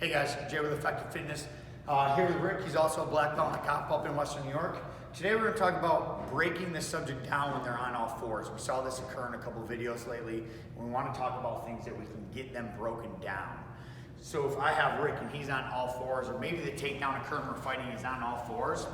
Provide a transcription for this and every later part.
Hey guys, Jay with Effective Fitness. Here with Rick. He's also a black belt in a cop up in Western New York. Today we're going to talk about breaking the subject down when they're on all fours. We saw this occur in a couple videos lately. We want to talk about things that we can get them broken down. So if I have Rick and he's on all fours, or maybe the takedown occurred and we're fighting he's on all fours,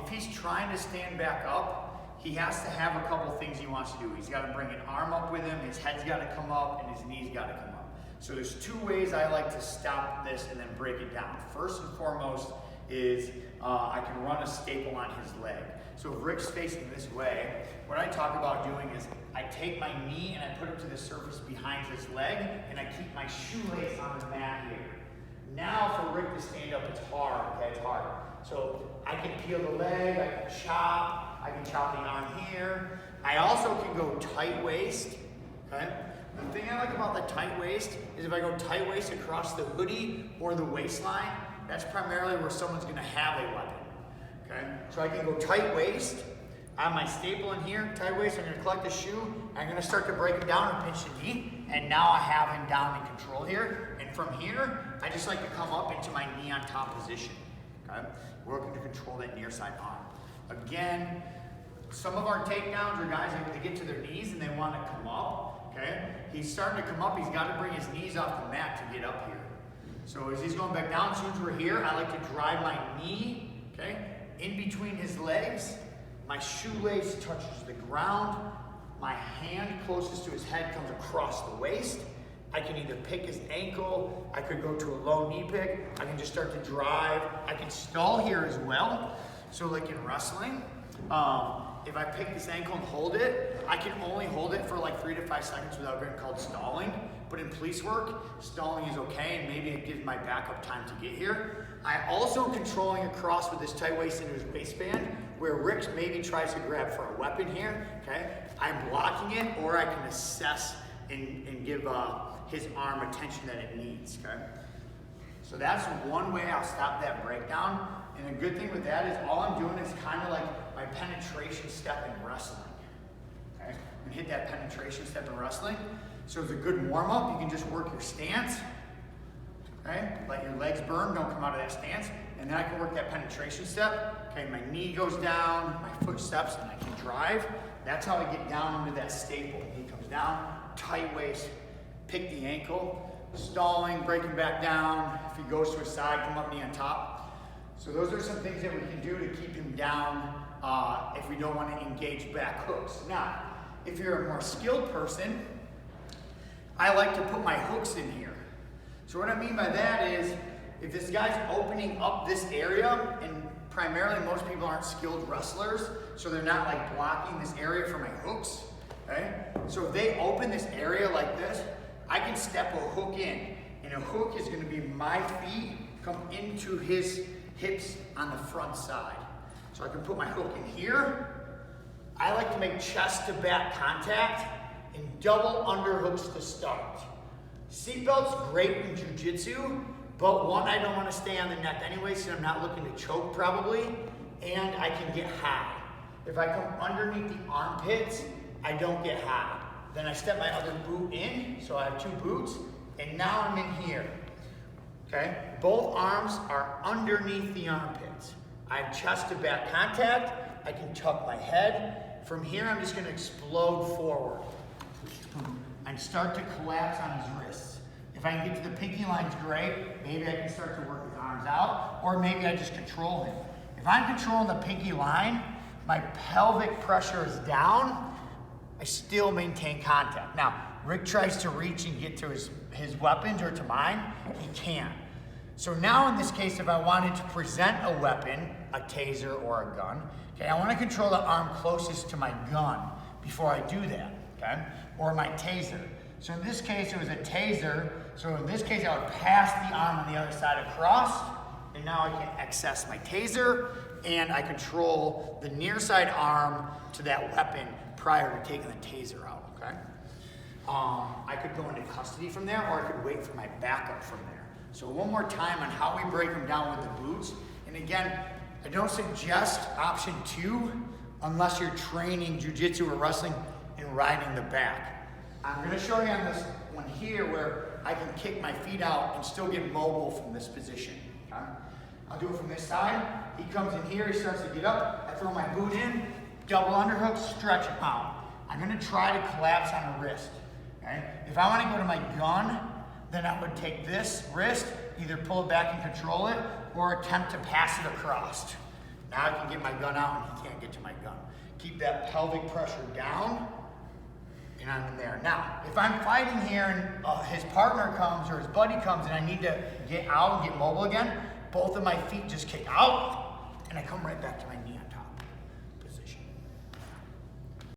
if he's trying to stand back up, he has to have a couple things he wants to do. He's got to bring an arm up with him, his head's got to come up, and his knees got to come up. So there's two ways I like to stop this and then break it down. First and foremost is I can run a staple on his leg. So if Rick's facing this way, what I talk about doing is I take my knee and I put it to the surface behind his leg, and I keep my shoelace on the mat here. Now for Rick to stand up, it's hard, okay, it's hard. So I can peel the leg, I can chop the arm here. I also can go tight waist, okay? The thing I like about the tight waist is if I go tight waist across the hoodie or the waistline, that's primarily where someone's gonna have a weapon, okay? So I can go tight waist, I have my staple in here, tight waist, I'm gonna collect the shoe, I'm gonna start to break him down and pinch the knee, and now I have him down in control here, and from here, I just like to come up into my knee on top position, okay? Working to control that near side arm. Again, some of our takedowns are guys that they get to their knees and they wanna come up. Okay, he's starting to come up, he's got to bring his knees off the mat to get up here. So as he's going back down, as soon as we're here, I like to drive my knee, okay, in between his legs. My shoelace touches the ground. My hand closest to his head comes across the waist. I can either pick his ankle, I could go to a low knee pick, I can just start to drive. I can stall here as well. So like in wrestling, if I pick this ankle and hold it, I can only hold it for like 3 to 5 seconds without getting called stalling. But in police work, stalling is okay, and maybe it gives my backup time to get here. I also controlling across with this tight waist into his waistband, where Rick maybe tries to grab for a weapon here, okay? I'm blocking it, or I can assess and give his arm attention that it needs, okay? So that's one way I'll stop that breakdown. And a good thing with that is all I'm doing is kind of like my penetration step in wrestling. Okay? And hit that penetration step in wrestling. So it's a good warm-up. You can just work your stance. Okay? Let your legs burn, don't come out of that stance. And then I can work that penetration step. Okay, my knee goes down, my foot steps, and I can drive. That's how I get down into that staple. Knee comes down, tight waist, pick the ankle, stalling, breaking back down. If he goes to his side, come up knee on top. So those are some things that we can do to keep him down if we don't want to engage back hooks. Now, if you're a more skilled person, I like to put my hooks in here. So what I mean by that is, if this guy's opening up this area, and primarily most people aren't skilled wrestlers, so they're not like blocking this area for my hooks, okay? So if they open this area like this, I can step a hook in, and a hook is gonna be my feet come into his hips on the front side. So I can put my hook in here. I like to make chest to back contact and double underhooks to start. Seatbelt's great in jiu-jitsu, but one, I don't want to stay on the neck anyway, so I'm not looking to choke probably, and I can get high. If I come underneath the armpits, I don't get high. Then I step my other boot in, so I have 2 boots, and now I'm in here. Okay? Both arms are underneath the armpits. I have chest to back contact. I can tuck my head. From here, I'm just going to explode forward and start to collapse on his wrists. If I can get to the pinky lines, great. Maybe I can start to work his arms out, or maybe I just control him. If I'm controlling the pinky line, my pelvic pressure is down. I still maintain contact. Now, Rick tries to reach and get to his weapons or to mine, he can't. So now in this case, if I wanted to present a weapon, a taser or a gun, okay, I want to control the arm closest to my gun before I do that, okay, or my taser. So in this case, it was a taser. So in this case, I would pass the arm on the other side across, and now I can access my taser, and I control the near side arm to that weapon prior to taking the taser out, okay? I could go into custody from there, or I could wait for my backup from there. So one more time on how we break them down with the boots. And again, I don't suggest option 2 unless you're training jiu-jitsu or wrestling and riding the back. I'm gonna show you on this one here where I can kick my feet out and still get mobile from this position. Okay? I'll do it from this side. He comes in here, he starts to get up. I throw my boot in, double underhook, stretch him out. I'm gonna try to collapse on a wrist. Okay? If I wanna go to my gun, then I would take this wrist, either pull it back and control it, or attempt to pass it across. Now I can get my gun out and he can't get to my gun. Keep that pelvic pressure down, and I'm in there. Now, if I'm fighting here and his partner comes or his buddy comes and I need to get out and get mobile again, both of my feet just kick out, and I come right back to my